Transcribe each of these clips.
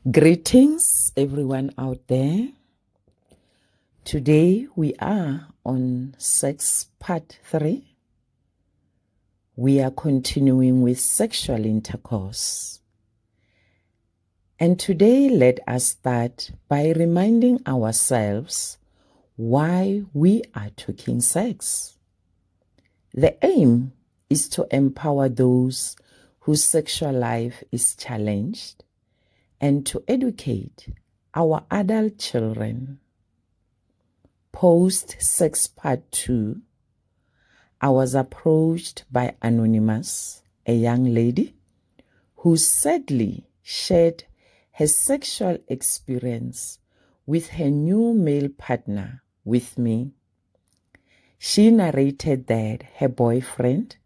Greetings, everyone out there. Today we are on sex part 3. We are continuing with sexual intercourse. And today let us start by reminding ourselves why we are talking sex. The aim is to empower those whose sexual life is challenged and to educate our adult children. Post-sex part 2, I was approached by Anonymous, a young lady who sadly shared her sexual experience with her new male partner with me. She narrated that her boyfriend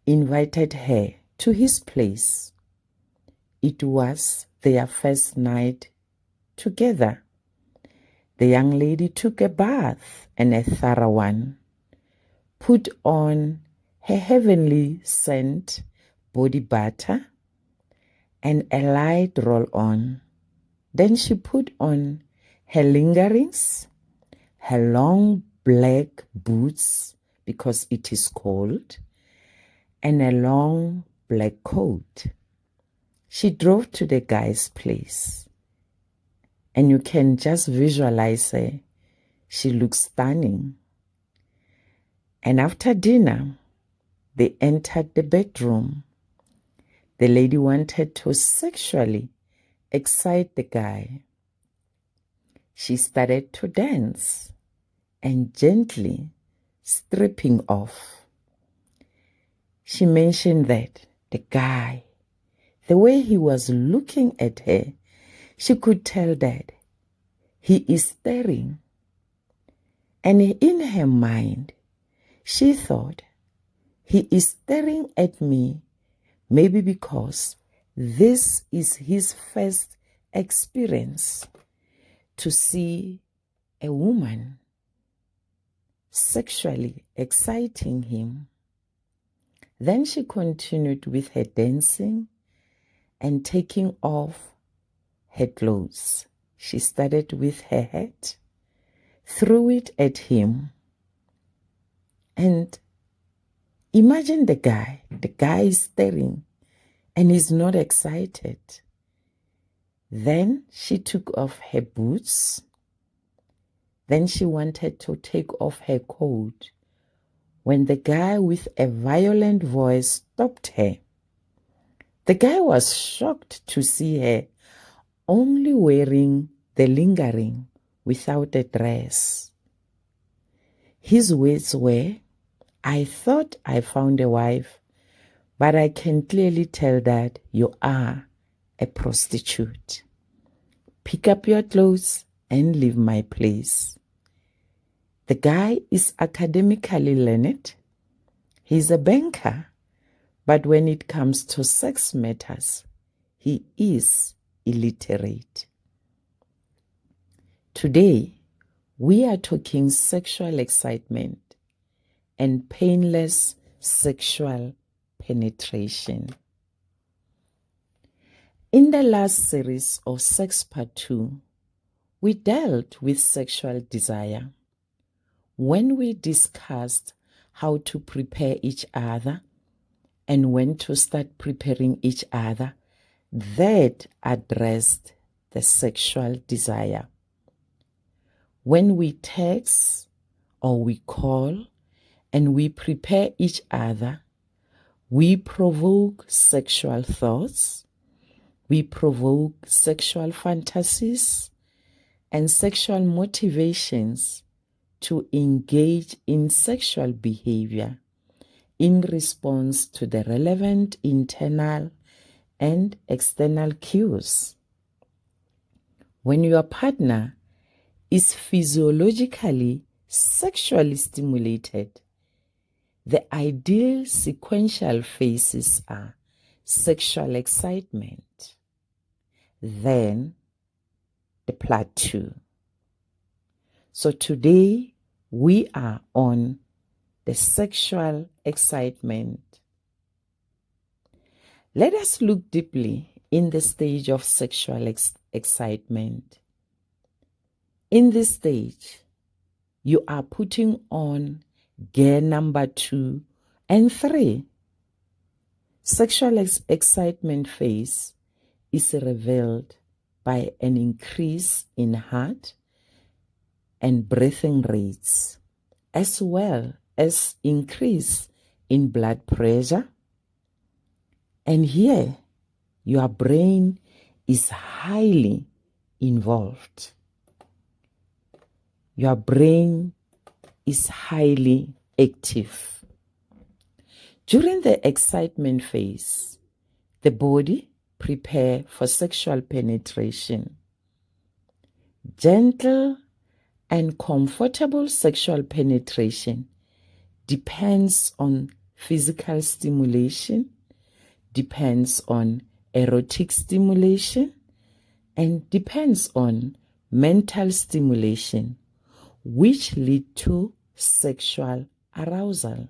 invited her to his place. It was their first night together. The young lady took a bath, and a thorough one, put on her heavenly scent body butter and a light roll-on. Then she put on her lingerings, her long black boots because it is cold, and a long black coat. She drove to the guy's place, and you can just visualize her. She looks stunning. And after dinner, they entered the bedroom. The lady wanted to sexually excite the guy. She started to dance and gently stripping off. She mentioned that the guy, the way he was looking at her, she could tell that he is staring. And in her mind, she thought, he is staring at me maybe because this is his first experience to see a woman sexually exciting him. Then she continued with her dancing and taking off her clothes. She started with her hat, threw it at him, and imagine the guy is staring and he's not excited. Then she took off her boots. Then she wanted to take off her coat when the guy with a violent voice stopped her. The guy was shocked to see her only wearing the lingering without a dress. His words were, "I thought I found a wife, but I can clearly tell that you are a prostitute. Pick up your clothes and leave my place." The guy is academically learned. He's a banker, but when it comes to sex matters, he is illiterate. Today, we are talking sexual excitement and painless sexual penetration. In the last series of Sex Part 2, we dealt with sexual desire when we discussed how to prepare each other and when to start preparing each other. That addressed the sexual desire. When we text or we call and we prepare each other, we provoke sexual thoughts, we provoke sexual fantasies and sexual motivations to engage in sexual behavior in response to the relevant internal and external cues. When your partner is physiologically sexually stimulated, the ideal sequential phases are sexual excitement, then the plateau. So today we are on the sexual excitement. Let us look deeply in the stage of sexual excitement. In this stage, you are putting on gear number 2 and 3. Sexual excitement phase is revealed by an increase in heart and breathing rates, as well as increase in blood pressure. And here, your brain is highly involved. Your brain is highly active. During the excitement phase, the body prepares for sexual penetration. Gentle and comfortable sexual penetration depends on physical stimulation, depends on erotic stimulation, and depends on mental stimulation, which lead to sexual arousal.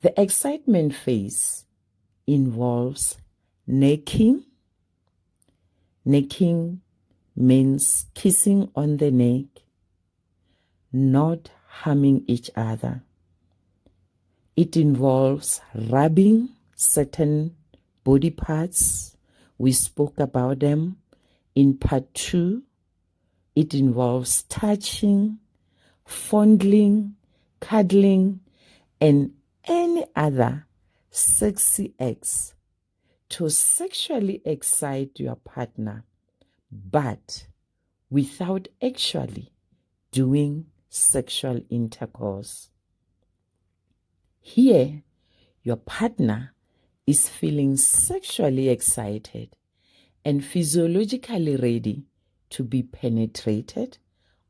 The excitement phase involves necking. Necking means kissing on the neck, not harming each other. It involves rubbing certain body parts. We spoke about them in part 2. It involves touching, fondling, cuddling, and any other sexy acts to sexually excite your partner, but without actually doing sexual intercourse. Here, your partner is feeling sexually excited and physiologically ready to be penetrated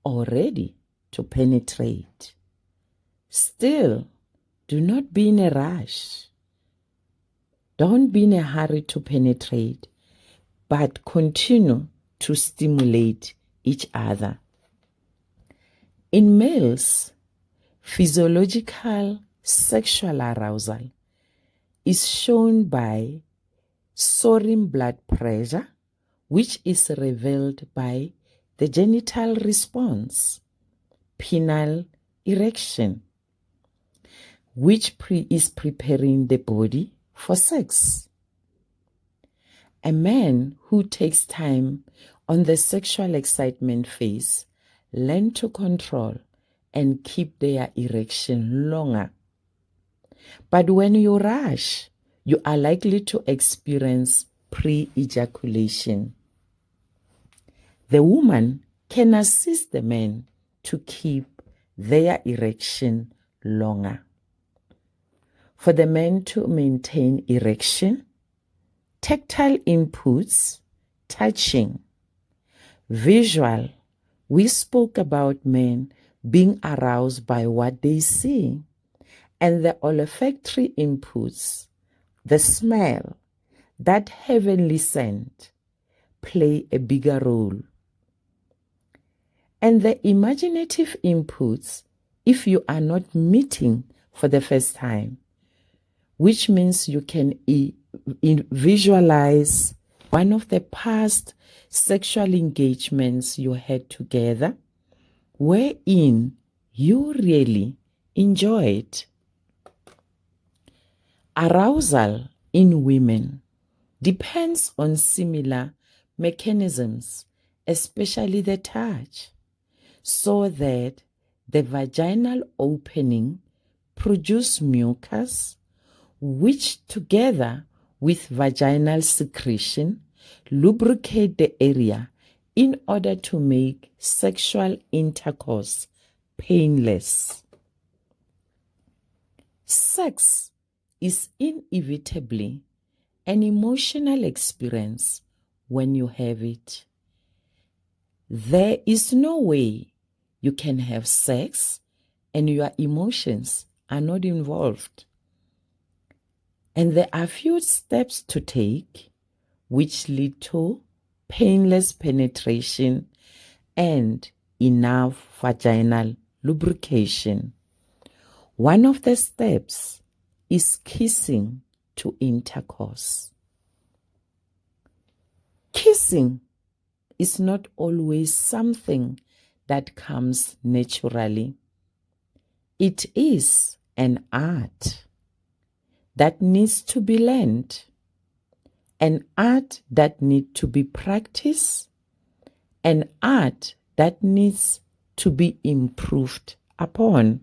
or ready to penetrate. Still, do not be in a rush. Don't be in a hurry to penetrate, but continue to stimulate each other. In males, physiological sexual arousal is shown by soaring blood pressure, which is revealed by the genital response, penal erection, which is preparing the body for sex. A man who takes time on the sexual excitement phase learns to control and keep their erection longer. But when you rush, you are likely to experience pre-ejaculation. The woman can assist the man to keep their erection longer. For the man to maintain erection, tactile inputs, touching, visual, we spoke about men being aroused by what they see, and the olfactory inputs, the smell, that heavenly scent, play a bigger role. And the imaginative inputs, if you are not meeting for the first time, which means you can visualize one of the past sexual engagements you had together, wherein you really enjoyed. Arousal in women depends on similar mechanisms, especially the touch, so that the vaginal opening produces mucus, which together with vaginal secretion lubricate the area in order to make sexual intercourse painless. Sex is inevitably an emotional experience when you have it. There is no way you can have sex and your emotions are not involved. And there are few steps to take which lead to painless penetration and enough vaginal lubrication. One of the steps is kissing to intercourse. Kissing is not always something that comes naturally. It is an art that needs to be learned, an art that needs to be practiced, an art that needs to be improved upon.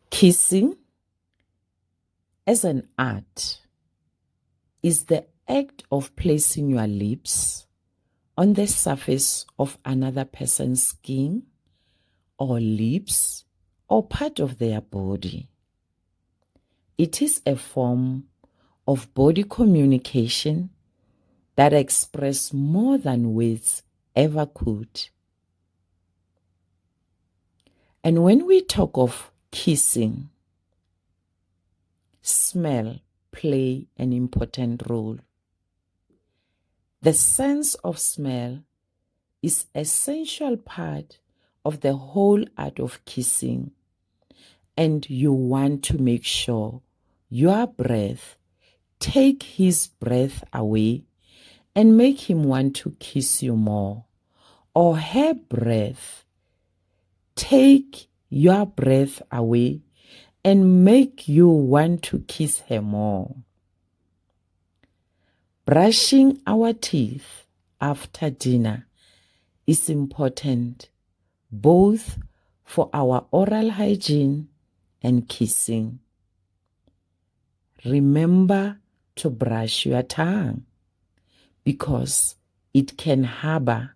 Kissing as an art is the act of placing your lips on the surface of another person's skin or lips or part of their body. It is a form of body communication that expresses more than words ever could. And when we talk of kissing, smell play an important role. The sense of smell is an essential part of the whole art of kissing, and you want to make sure your breath take his breath away and make him want to kiss you more, or her breath take your breath away and make you want to kiss her more. Brushing our teeth after dinner is important both for our oral hygiene and kissing. Remember to brush your tongue because it can harbor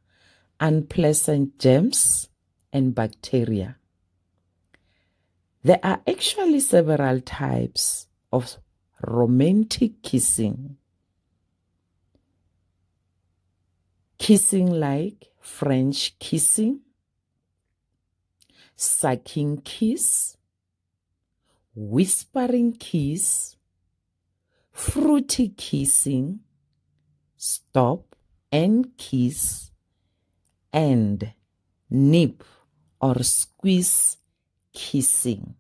unpleasant germs and bacteria. There are actually several types of romantic kissing. Kissing like French kissing, sucking kiss, whispering kiss, fruity kissing, stop and kiss, and nip or squeeze kissing.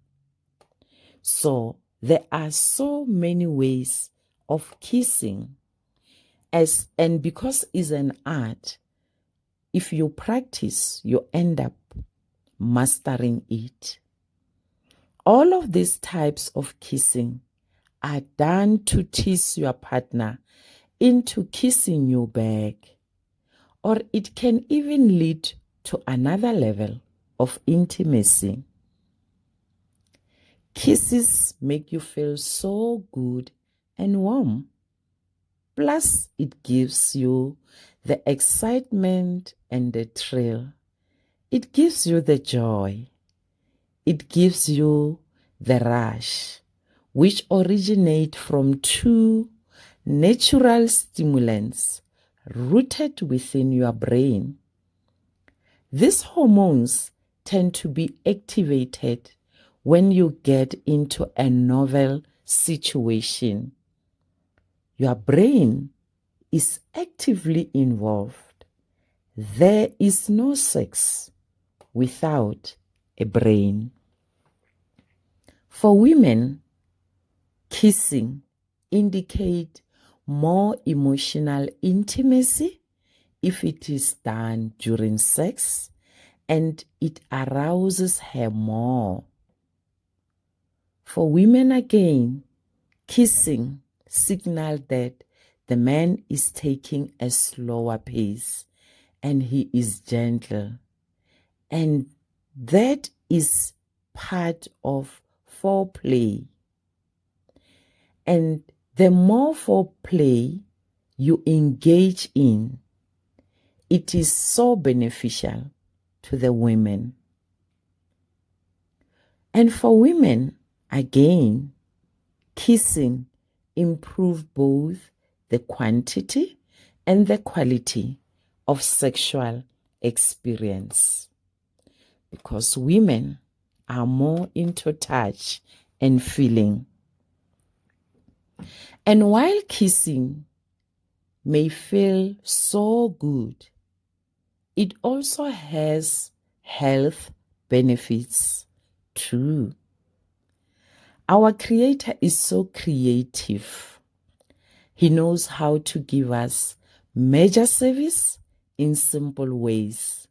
So there are so many ways of kissing, and because it's an art, if you practice, you end up mastering it. All of these types of kissing are done to tease your partner into kissing you back, or it can even lead to another level of intimacy. Kisses make you feel so good and warm. Plus, it gives you the excitement and the thrill. It gives you the joy. It gives you the rush, which originate from two natural stimulants rooted within your brain. These hormones tend to be activated when you get into a novel situation. Your brain is actively involved. There is no sex without a brain. For women, kissing indicates more emotional intimacy if it is done during sex, and it arouses her more. For women again, kissing signals that the man is taking a slower pace and he is gentle. And that is part of foreplay. And the more foreplay you engage in, it is so beneficial to the women. And for women, again, kissing improves both the quantity and the quality of sexual experience, because women are more into touch and feeling. And while kissing may feel so good, it also has health benefits too. Our Creator is so creative. He knows how to give us major service in simple ways.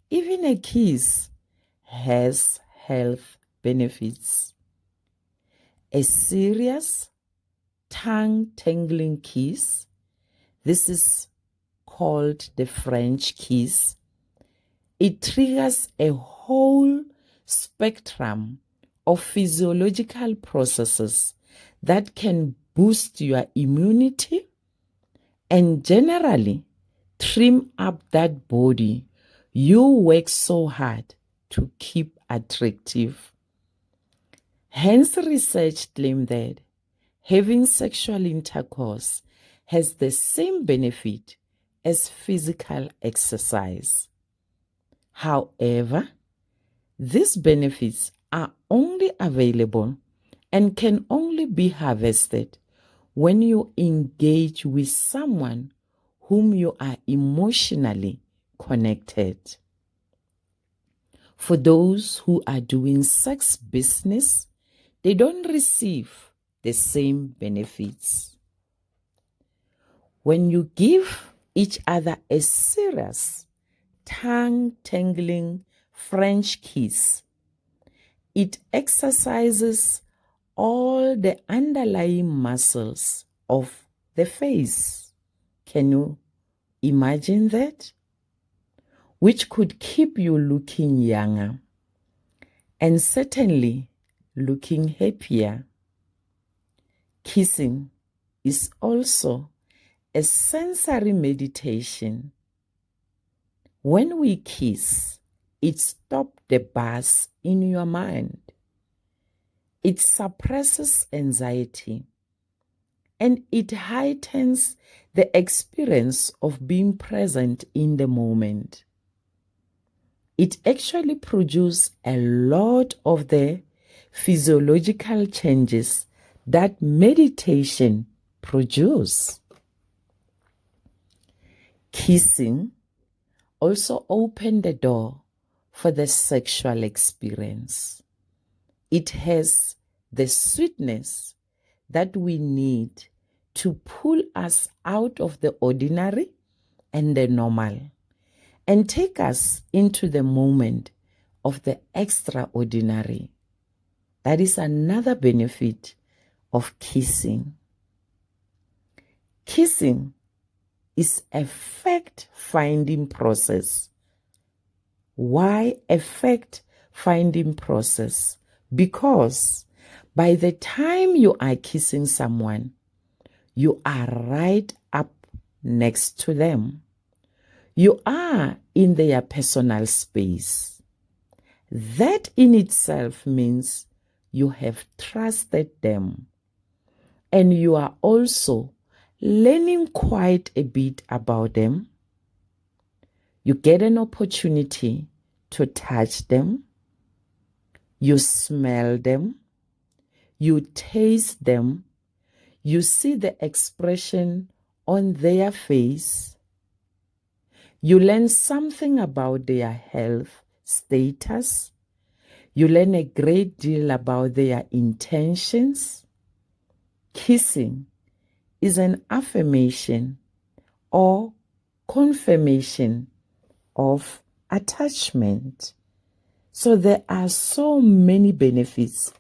Even a kiss has health benefits. A serious tongue-tangling kiss, this is called the French kiss. It triggers a whole spectrum of physiological processes that can boost your immunity and generally trim up that body you work so hard to keep attractive. Hence, research claims that having sexual intercourse has the same benefit as physical exercise. However, these benefits are only available and can only be harvested when you engage with someone whom you are emotionally connected. For those who are doing sex business, they don't receive the same benefits. When you give each other a serious, tongue-tangling French kiss, it exercises all the underlying muscles of the face. Can you imagine that? Which could keep you looking younger and certainly looking happier. Kissing is also a sensory meditation. When we kiss, it stops the buzz in your mind. It suppresses anxiety and it heightens the experience of being present in the moment. It actually produces a lot of the physiological changes that meditation produces. Kissing also opens the door for the sexual experience. It has the sweetness that we need to pull us out of the ordinary and the normal and take us into the moment of the extraordinary. That is another benefit of kissing. Kissing is a fact-finding process. Why a fact-finding process? Because by the time you are kissing someone, you are right up next to them. You are in their personal space. That in itself means you have trusted them. And you are also learning quite a bit about them. You get an opportunity to touch them. You smell them. You taste them. You see the expression on their face. You learn something about their health status. You learn a great deal about their intentions. Kissing is an affirmation or confirmation of attachment. So there are so many benefits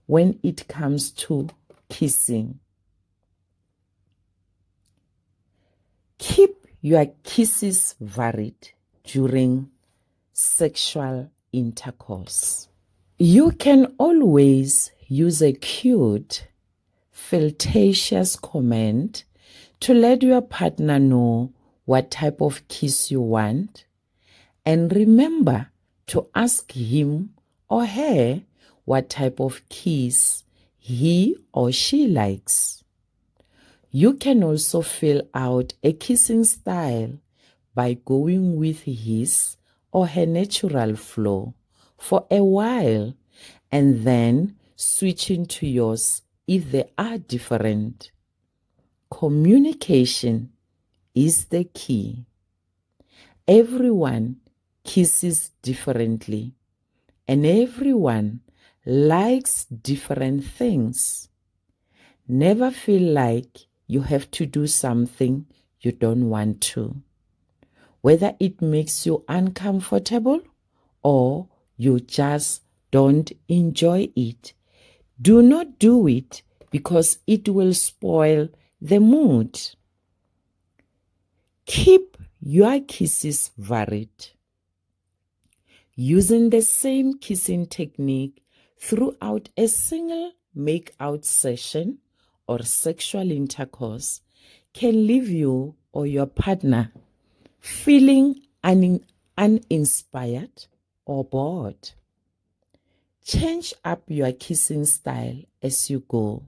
when it comes to kissing. Keep your kisses varied during sexual intercourse. You can always use a cute, flirtatious comment to let your partner know what type of kiss you want. And remember to ask him or her what type of kiss he or she likes. You can also fill out a kissing style by going with his or her natural flow for a while and then switching to yours if they are different. Communication is the key. Everyone kisses differently and everyone likes different things. Never feel like you have to do something you don't want to, whether it makes you uncomfortable or you just don't enjoy it. Do not do it because it will spoil the mood. Keep your kisses varied, using the same kissing technique throughout a single make-out session or sexual intercourse can leave you or your partner feeling uninspired or bored. Change up your kissing style as you go.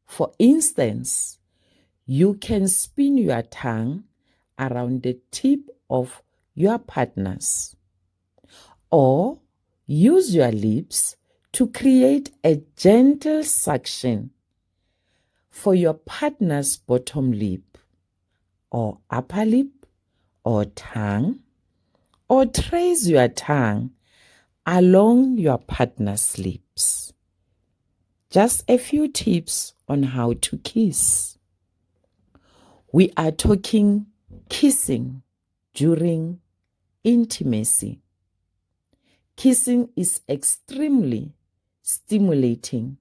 For instance, you can spin your tongue around the tip of your partner's, or use your lips to create a gentle suction for your partner's bottom lip, or upper lip, or tongue, or trace your tongue along your partner's lips. Just a few tips on how to kiss. We are talking kissing during intimacy. Kissing is extremely stimulating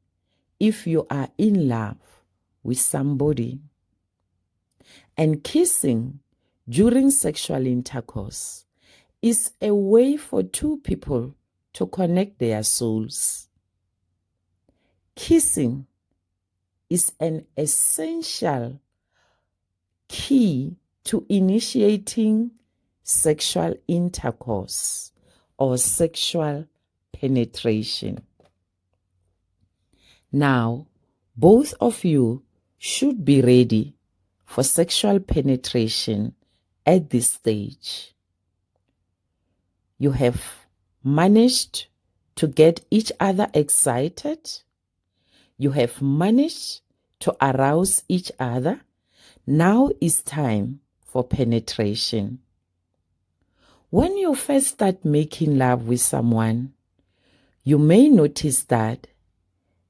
if you are in love with somebody. And kissing during sexual intercourse is a way for two people to connect their souls. Kissing is an essential key to initiating sexual intercourse or sexual penetration. Now, both of you should be ready for sexual penetration at this stage. You have managed to get each other excited. You have managed to arouse each other. Now is time for penetration. When you first start making love with someone, you may notice that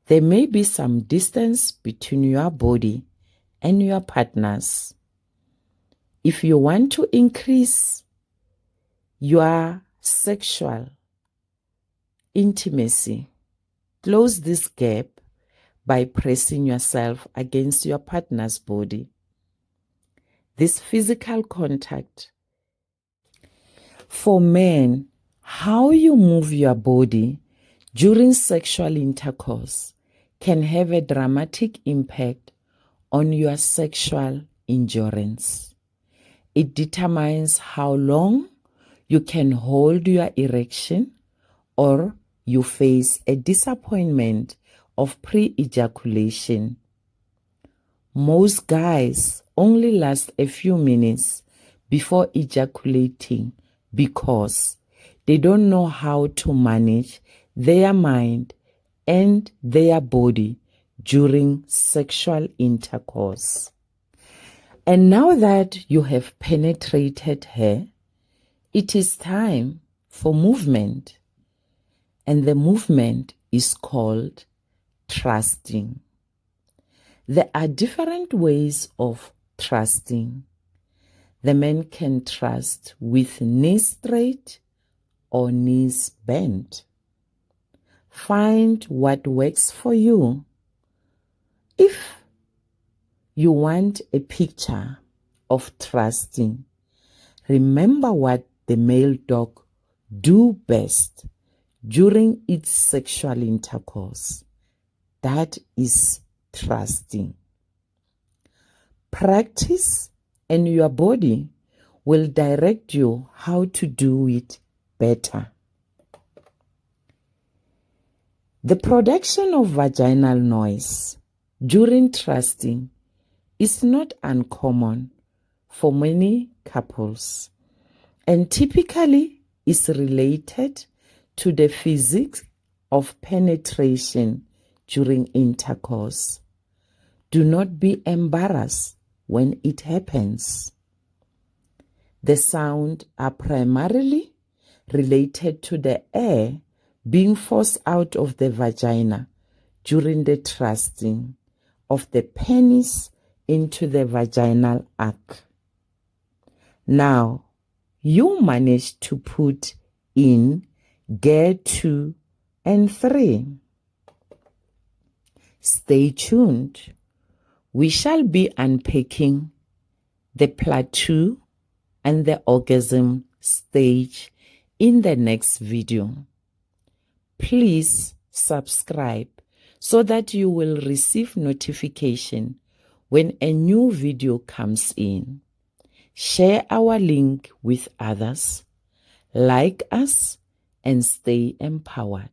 there may be some distance between your body and your partner's. If you want to increase your sexual intimacy, close this gap by pressing yourself against your partner's body. This physical contact. For men, how you move your body during sexual intercourse can have a dramatic impact on your sexual endurance. It determines how long you can hold your erection, or you face a disappointment of pre-ejaculation. Most guys only last a few minutes before ejaculating because they don't know how to manage their mind and their body during sexual intercourse. And now that you have penetrated her, it is time for movement. And the movement is called thrusting. There are different ways of thrusting. The man can thrust with knees straight or knees bent. Find what works for you. If you want a picture of thrusting, remember what the male dog do best during its sexual intercourse. That is thrusting. Practice and your body will direct you how to do it better. The production of vaginal noise during thrusting is not uncommon for many couples and typically is related to the physics of penetration during intercourse. Do not be embarrassed when it happens. The sounds are primarily related to the air being forced out of the vagina during the thrusting of the penis into the vaginal arc. Now, you managed to put in gear 2 and 3. Stay tuned. We shall be unpacking the plateau and the orgasm stage in the next video. Please subscribe so that you will receive notification when a new video comes in. Share our link with others, like us, and stay empowered.